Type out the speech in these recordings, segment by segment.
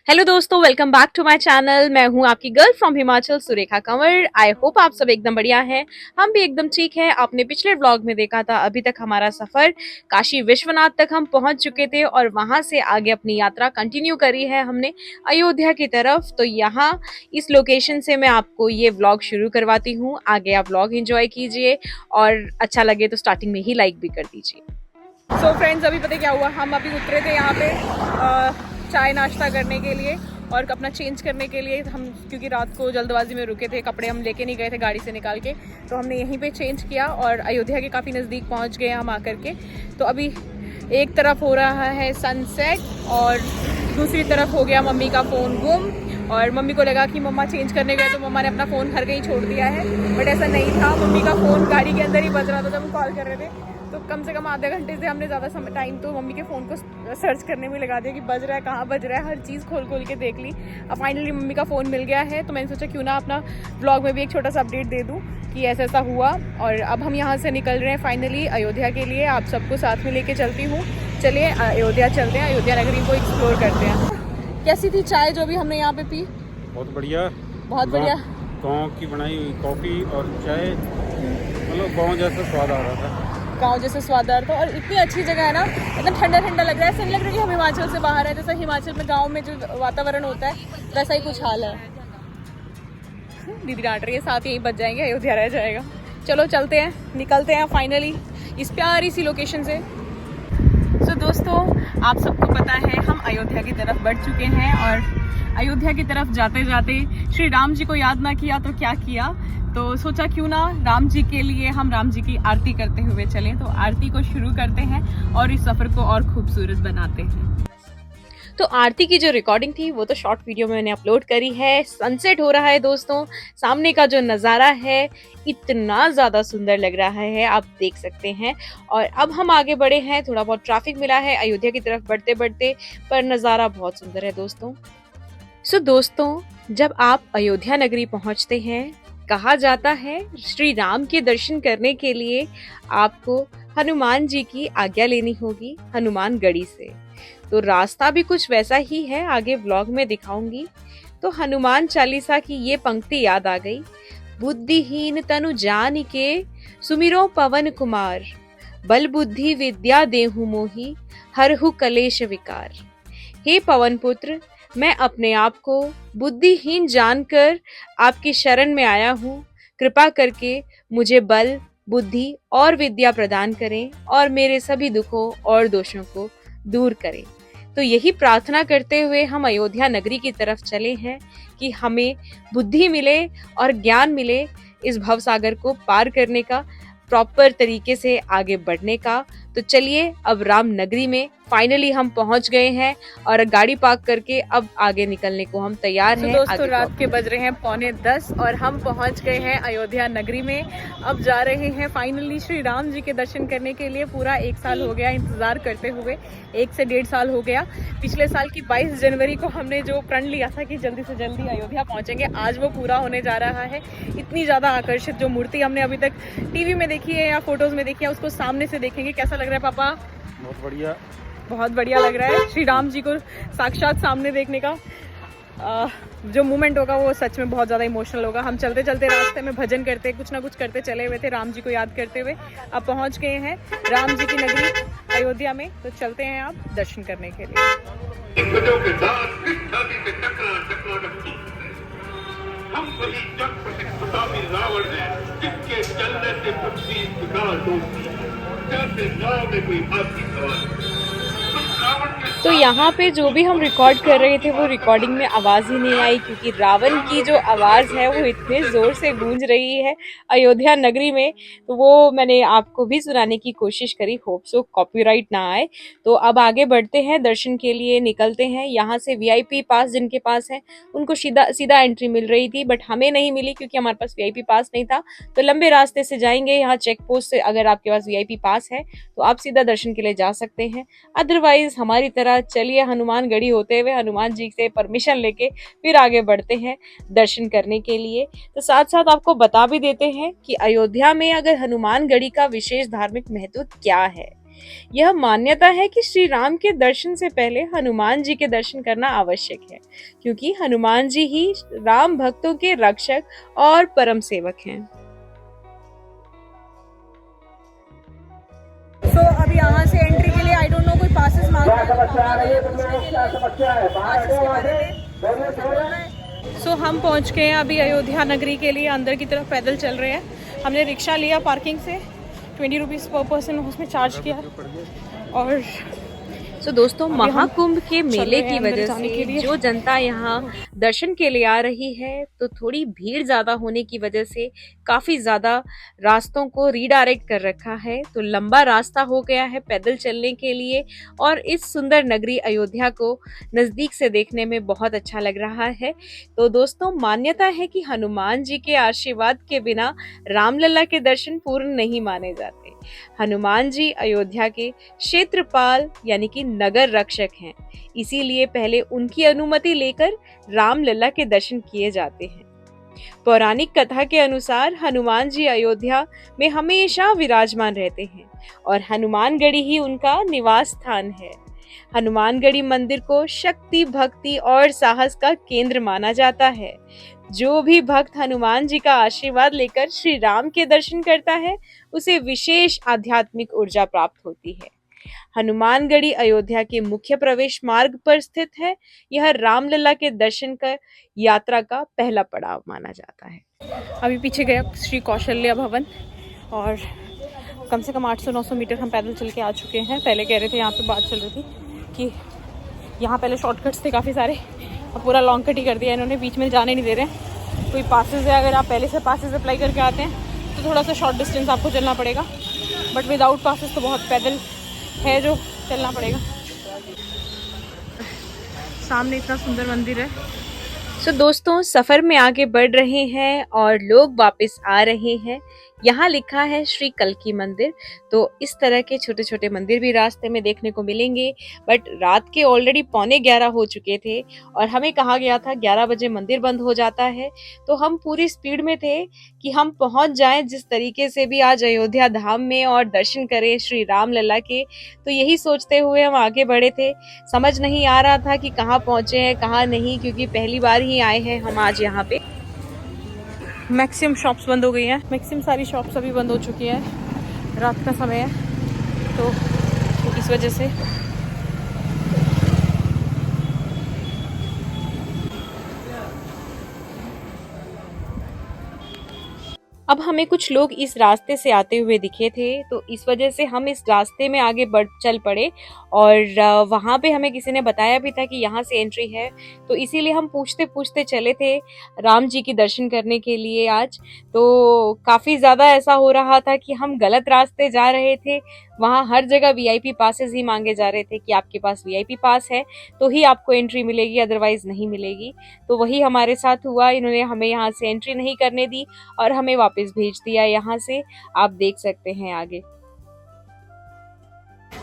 Hello दोस्तों, welcome back to my channel. मैं हूं आपकी girl from Himachal, Surekha Kanwar. I hope आप सब एकदम बढ़िया हैं। हम भी एकदम ठीक हैं। आपने पिछले व्लॉग में देखा था, अभी तक हमारा सफर काशी विश्वनाथ तक हम पहुंच चुके थे और वहां से आगे अपनी यात्रा कंटिन्यू करी है हमने अयोध्या की तरफ। तो यहाँ इस लोकेशन से मैं आपको ये व्लॉग शुरू करवाती हूँ। आगे आप व्लॉग एंजॉय कीजिए और अच्छा लगे तो स्टार्टिंग में ही लाइक भी कर दीजिए। सो फ्रेंड्स, अभी पता क्या हुआ, हम अभी उतरे थे यहाँ पे चाय नाश्ता करने के लिए और अपना चेंज करने के लिए। हम क्योंकि रात को जल्दबाजी में रुके थे, कपड़े हम लेके नहीं गए थे गाड़ी से निकाल के, तो हमने यहीं पे चेंज किया और अयोध्या के काफ़ी नज़दीक पहुँच गए हम आकर के। तो अभी एक तरफ हो रहा है सनसेट और दूसरी तरफ हो गया मम्मी का फ़ोन गुम। और मम्मी को लगा कि मम्मा चेंज करने गए तो मम्मा ने अपना फ़ोन घर कहीं छोड़ दिया है, बट ऐसा नहीं था। मम्मी का फ़ोन गाड़ी के अंदर ही बज रहा था जब हम कॉल कर रहे थे। तो कम से कम आधे घंटे से हमने ज़्यादा समय टाइम तो मम्मी के फ़ोन को सर्च करने में लगा दिया कि बज रहा है, कहाँ बज रहा है, हर चीज़ खोल खोल के देख ली। अब फाइनली मम्मी का फ़ोन मिल गया है, तो मैंने सोचा क्यों ना अपना व्लॉग में भी एक छोटा सा अपडेट दे दूँ कि ऐसा ऐसा हुआ। और अब हम यहाँ से निकल रहे हैं फाइनली अयोध्या के लिए। आप सबको साथ में लेके चलती हूँ। चलिए अयोध्या चलते हैं, अयोध्या नगरी को एक्सप्लोर करते हैं। कैसी थी चाय जो भी हमने यहाँ पे पी? बहुत बढ़िया, बहुत बढ़िया। गाँव की बनाई हुई कॉफ़ी और चाय, मतलब गाँव जैसा स्वाद आ रहा था। गाँव जैसे स्वादार था और इतनी अच्छी जगह है ना, एकदम ठंडा ठंडा लग रहा है। ऐसा नहीं लग रहा कि हम हिमाचल से बाहर है। जैसा हिमाचल में गाँव में जो वातावरण होता है वैसा ही कुछ हाल है। दीदी डांट रही है, साथ यहीं बच जाएंगे, अयोध्या रह जाएगा। चलो चलते हैं, निकलते हैं फाइनली इस प्यारी सी लोकेशन से। तो दोस्तों, आप सबको पता है हम अयोध्या की तरफ बढ़ चुके हैं और अयोध्या की तरफ जाते जाते श्री राम जी को याद ना किया तो क्या किया। तो सोचा क्यों ना राम जी के लिए हम राम जी की आरती करते हुए चलें। तो आरती को शुरू करते हैं और इस सफ़र को और खूबसूरत बनाते हैं। तो आरती की जो रिकॉर्डिंग थी वो तो शॉर्ट वीडियो में मैंने अपलोड करी है। सनसेट हो रहा है दोस्तों, सामने का जो नज़ारा है इतना ज़्यादा सुंदर लग रहा है, आप देख सकते हैं। और अब हम आगे बढ़े हैं, थोड़ा बहुत ट्रैफिक मिला है अयोध्या की तरफ बढ़ते बढ़ते, पर नज़ारा बहुत सुंदर है दोस्तों। सो दोस्तों, जब आप अयोध्या नगरी पहुंचते हैं, कहा जाता है श्री राम के दर्शन करने के लिए आपको हनुमान जी की आज्ञा लेनी होगी, हनुमान गढ़ी से। तो रास्ता भी कुछ वैसा ही है, आगे व्लॉग में दिखाऊंगी। तो हनुमान चालीसा की ये पंक्ति याद आ गई, बुद्धिहीन तनु जानिके सुमिरो पवन कुमार, बल बुद्धि विद्या देहु मोहि, हरहु कलेश विकार। हे पवन पुत्र, मैं अपने आप को बुद्धिहीन जानकर आपकी शरण में आया हूँ। कृपा करके मुझे बल, बुद्धि और विद्या प्रदान करें और मेरे सभी दुखों और दोषों को दूर करें। तो यही प्रार्थना करते हुए हम अयोध्या नगरी की तरफ चले हैं कि हमें बुद्धि मिले और ज्ञान मिले इस भवसागर को पार करने का, प्रॉपर तरीके से आगे बढ़ने का। तो चलिए, अब राम नगरी में फाइनली हम पहुंच गए हैं और गाड़ी पार्क करके अब आगे निकलने को हम तैयार हैं। दोस्तों, रात के बज रहे हैं 9:45 और हम पहुंच गए हैं अयोध्या नगरी में। अब जा रहे हैं फाइनली श्री राम जी के दर्शन करने के लिए। पूरा 1 साल हो गया इंतजार करते हुए, 1 से 1.5 साल हो गया। पिछले साल की 22 जनवरी को हमने जो प्रण लिया था कि जल्दी से जल्दी अयोध्या पहुंचेंगे, आज वो पूरा होने जा रहा है। इतनी ज्यादा आकर्षित जो मूर्ति हमने अभी तक टीवी में देखी है या फोटोज में देखी है, उसको सामने से देखेंगे। कैसा लग रहा है पापा? बहुत बढ़िया, बहुत बढ़िया लग रहा है। श्री राम जी को साक्षात सामने देखने का जो मोमेंट होगा वो सच में बहुत ज़्यादा इमोशनल होगा। हम चलते चलते रास्ते में भजन करते, कुछ ना कुछ करते चले हुए थे, राम जी को याद करते हुए। अब पहुंच गए हैं राम जी की नगरी अयोध्या में। तो चलते हैं आप दर्शन करने के लिए। हम वही रावण है जिसके चलने से पृथ्वी तो यहाँ पे जो भी हम रिकॉर्ड कर रहे थे वो रिकॉर्डिंग में आवाज़ ही नहीं आई, क्योंकि रावण की जो आवाज़ है वो इतने ज़ोर से गूंज रही है अयोध्या नगरी में। तो वो मैंने आपको भी सुनाने की कोशिश करी, होप सो कॉपीराइट ना आए। तो अब आगे बढ़ते हैं, दर्शन के लिए निकलते हैं। यहाँ से वीआईपी पास जिनके पास है उनको सीधा एंट्री मिल रही थी, बट हमें नहीं मिली क्योंकि हमारे पास वीआईपी पास नहीं था। तो लंबे रास्ते से जाएंगे, यहाँ चेक पोस्ट से अगर आपके पास वीआईपी पास है तो आप सीधा दर्शन के लिए जा सकते हैं। अदरवाइज हमारी तरह चलिए हनुमान गढ़ी होते हुए हनुमान जी से परमिशन लेके फिर आगे बढ़ते हैं दर्शन करने के लिए। तो साथ साथ आपको बता भी देते हैं कि अयोध्या में अगर हनुमान गढ़ी का विशेष धार्मिक महत्व क्या है। यह मान्यता है कि श्री राम के दर्शन से पहले हनुमान जी के दर्शन करना आवश्यक है, क्योंकि हनुमान जी ही राम भक्तों के रक्षक और परम सेवक हैं। तो अब यहाँ से एंट्री के लिए आई डोंट नो कोई पासेस मांग रहा है। सो हम पहुँच गए हैं अभी अयोध्या नगरी के लिए, अंदर की तरफ पैदल चल रहे हैं। हमने रिक्शा लिया पार्किंग से, 20 रुपीज़ पर पर्सन उसमें चार्ज किया। और तो दोस्तों महाकुंभ के मेले की वजह से जो जनता यहाँ दर्शन के लिए आ रही है, तो थोड़ी भीड़ ज्यादा होने की वजह से काफी ज्यादा रास्तों को रीडायरेक्ट कर रखा है। तो लंबा रास्ता हो गया है पैदल चलने के लिए, और इस सुंदर नगरी अयोध्या को नजदीक से देखने में बहुत अच्छा लग रहा है। तो दोस्तों मान्यता है कि हनुमान जी के आशीर्वाद के बिना रामलला के दर्शन पूर्ण नहीं माने जाते। हनुमान जी अयोध्या के क्षेत्रपाल यानी कि नगर रक्षक हैं, इसीलिए पहले उनकी अनुमति लेकर रामलला के दर्शन किए जाते हैं। पौराणिक कथा के अनुसार हनुमान जी अयोध्या में हमेशा विराजमान रहते हैं और हनुमानगढ़ी ही उनका निवास स्थान है। हनुमानगढ़ी मंदिर को शक्ति, भक्ति और साहस का केंद्र माना जाता है। जो भी भक्त हनुमान जी का आशीर्वाद लेकर श्री राम के दर्शन करता है, उसे विशेष आध्यात्मिक ऊर्जा प्राप्त होती है। हनुमानगढ़ी अयोध्या के मुख्य प्रवेश मार्ग पर स्थित है। यह रामलला के दर्शन का यात्रा का पहला पड़ाव माना जाता है। अभी पीछे गया श्री कौशल्या भवन, और कम से कम 800-900 मीटर हम पैदल चल के आ चुके हैं। पहले कह रहे थे, यहाँ पे बात चल रही थी कि यहाँ पहले शॉर्टकट्स थे काफ़ी सारे, अब पूरा लॉन्ग कट ही कर दिया इन्होंने, बीच में जाने नहीं दे रहे। कोई पासेस है, अगर आप पहले से पासेस अप्लाई करके आते हैं तो थोड़ा सा शॉर्ट डिस्टेंस आपको चलना पड़ेगा, बट विदाउट पासेस तो बहुत पैदल है जो चलना पड़ेगा। सामने इतना सुंदर मंदिर है। तो दोस्तों सफर में आगे बढ़ रहे हैं और लोग वापस आ रहे हैं। यहाँ लिखा है श्री कल्की मंदिर। तो इस तरह के छोटे छोटे मंदिर भी रास्ते में देखने को मिलेंगे, बट रात के ऑलरेडी 11:45 हो चुके थे और हमें कहा गया था 11 बजे मंदिर बंद हो जाता है। तो हम पूरी स्पीड में थे कि हम पहुंच जाएं जिस तरीके से भी आज अयोध्या धाम में और दर्शन करें श्री राम लला के। तो यही सोचते हुए हम आगे बढ़े थे। समझ नहीं आ रहा था कि कहाँ पहुंचे हैं कहाँ नहीं, क्योंकि पहली बार ही आए हैं हम आज यहाँ पे। मैक्सिमम शॉप्स बंद हो गई हैं, मैक्सिमम सारी शॉप्स अभी बंद हो चुकी हैं, रात का समय है तो इस वजह से। अब हमें कुछ लोग इस रास्ते से आते हुए दिखे थे, तो इस वजह से हम इस रास्ते में आगे चल पड़े। और वहाँ पे हमें किसी ने बताया भी था कि यहाँ से एंट्री है, तो इसीलिए हम पूछते पूछते चले थे राम जी के दर्शन करने के लिए आज। तो काफ़ी ज़्यादा ऐसा हो रहा था कि हम गलत रास्ते जा रहे थे। वहाँ हर जगह वीआईपी पासेस ही मांगे जा रहे थे कि आपके पास वीआईपी पास है तो ही आपको एंट्री मिलेगी, अदरवाइज नहीं मिलेगी। तो वही हमारे साथ हुआ, इन्होंने हमें यहाँ से एंट्री नहीं करने दी और हमें वापस भेज दिया यहाँ से। आप देख सकते हैं आगे।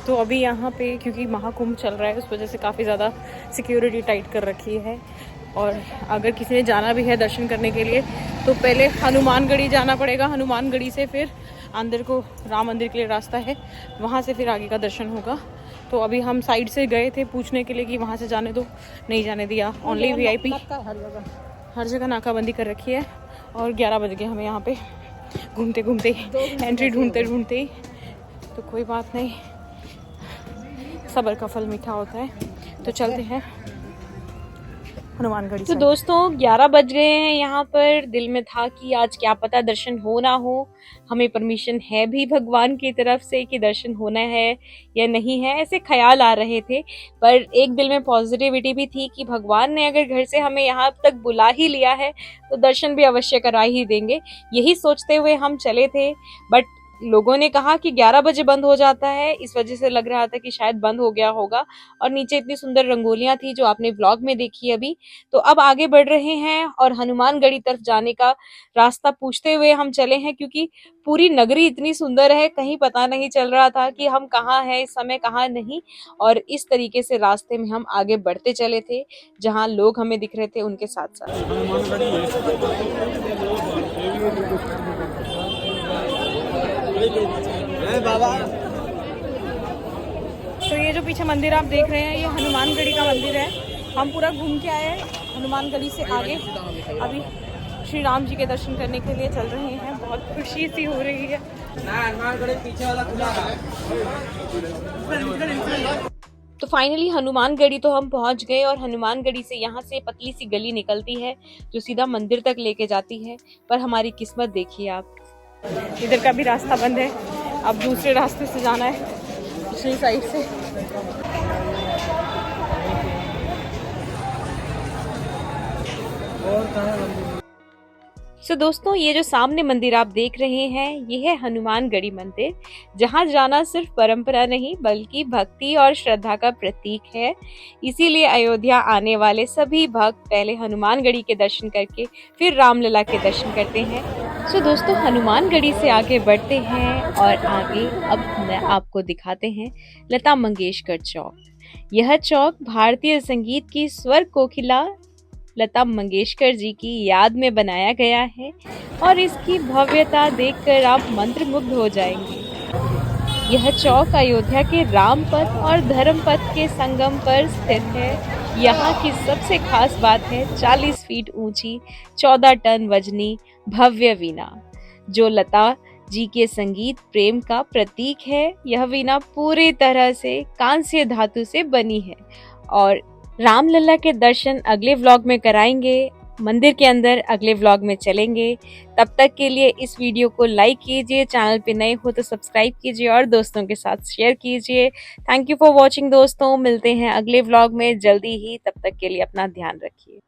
तो अभी यहाँ पे क्योंकि महाकुंभ चल रहा है, उस वजह से काफ़ी ज़्यादा सिक्योरिटी टाइट कर रखी है। और अगर किसी ने जाना भी है दर्शन करने के लिए तो पहले हनुमानगढ़ी जाना पड़ेगा। हनुमानगढ़ी से फिर अंदर को राम मंदिर के लिए रास्ता है, वहाँ से फिर आगे का दर्शन होगा। तो अभी हम साइड से गए थे पूछने के लिए कि वहाँ से जाने दो, नहीं जाने दिया, ओनली वीआईपी। हर जगह नाकाबंदी कर रखी है। और 11 बज गए हमें यहाँ पे घूमते घूमते, एंट्री ढूंढते ढूंढते ही। तो कोई बात नहीं, सब्र का फल मीठा होता है। तो चलते हैं हनुमानगढ़ी। तो दोस्तों 11 बज गए हैं यहाँ पर। दिल में था कि आज क्या पता दर्शन हो ना हो, हमें परमिशन है भी भगवान की तरफ से कि दर्शन होना है या नहीं है, ऐसे ख्याल आ रहे थे। पर एक दिल में पॉजिटिविटी भी थी कि भगवान ने अगर घर से हमें यहाँ तक बुला ही लिया है तो दर्शन भी अवश्य करा ही देंगे। यही सोचते हुए हम चले थे, बट लोगों ने कहा कि 11 बजे बंद हो जाता है, इस वजह से लग रहा था कि शायद बंद हो गया होगा। और नीचे इतनी सुंदर रंगोलियां थी जो आपने व्लॉग में देखी अभी। तो अब आगे बढ़ रहे हैं और हनुमानगढ़ी तरफ जाने का रास्ता पूछते हुए हम चले हैं, क्योंकि पूरी नगरी इतनी सुंदर है, कहीं पता नहीं चल रहा था कि हम कहाँ हैं इस समय, कहाँ नहीं। और इस तरीके से रास्ते में हम आगे बढ़ते चले थे, जहाँ लोग हमें दिख रहे थे उनके साथ साथ। ये जो पीछे मंदिर आप देख रहे हैं ये हनुमानगढ़ी का मंदिर है। हम पूरा घूम के आए हैं हनुमानगढ़ी से आगे। अभी श्री राम जी के दर्शन करने के लिए चल रहे हैं। बहुत खुशी सी हो रही है। तो फाइनली हनुमानगढ़ी तो हम पहुंच गए और हनुमानगढ़ी से यहाँ से पतली सी गली निकलती है जो सीधा मंदिर तक लेके जाती है। पर हमारी किस्मत देखिए आप, इधर का भी रास्ता बंद है। अब दूसरे रास्ते से जाना है, पिछली साइड से। सो दोस्तों, ये जो सामने मंदिर आप देख रहे हैं ये है हनुमानगढ़ी मंदिर, जहाँ जाना सिर्फ परंपरा नहीं बल्कि भक्ति और श्रद्धा का प्रतीक है। इसीलिए अयोध्या आने वाले सभी भक्त पहले हनुमानगढ़ी के दर्शन करके फिर रामलला के दर्शन करते हैं। सो दोस्तों, हनुमानगढ़ी से आगे बढ़ते हैं और आगे अब आपको दिखाते हैं लता मंगेशकर चौक। यह चौक भारतीय संगीत की स्वर कोकिला लता मंगेशकर जी की याद में बनाया गया है और इसकी भव्यता देखकर आप मंत्रमुग्ध हो जाएंगे। यह चौक अयोध्या के राम पथ और धर्म पथ के संगम पर स्थित है। यहाँ की सबसे खास बात है 40 फीट ऊंची 14 टन वजनी भव्य वीणा, जो लता जी के संगीत प्रेम का प्रतीक है। यह वीणा पूरी तरह से कांस्य धातु से बनी है और रामलला के दर्शन अगले व्लॉग में कराएंगे। मंदिर के अंदर अगले व्लॉग में चलेंगे। तब तक के लिए इस वीडियो को लाइक कीजिए, चैनल पे नए हो तो सब्सक्राइब कीजिए और दोस्तों के साथ शेयर कीजिए। थैंक यू फॉर वॉचिंग दोस्तों, मिलते हैं अगले व्लॉग में जल्दी ही। तब तक के लिए अपना ध्यान रखिए।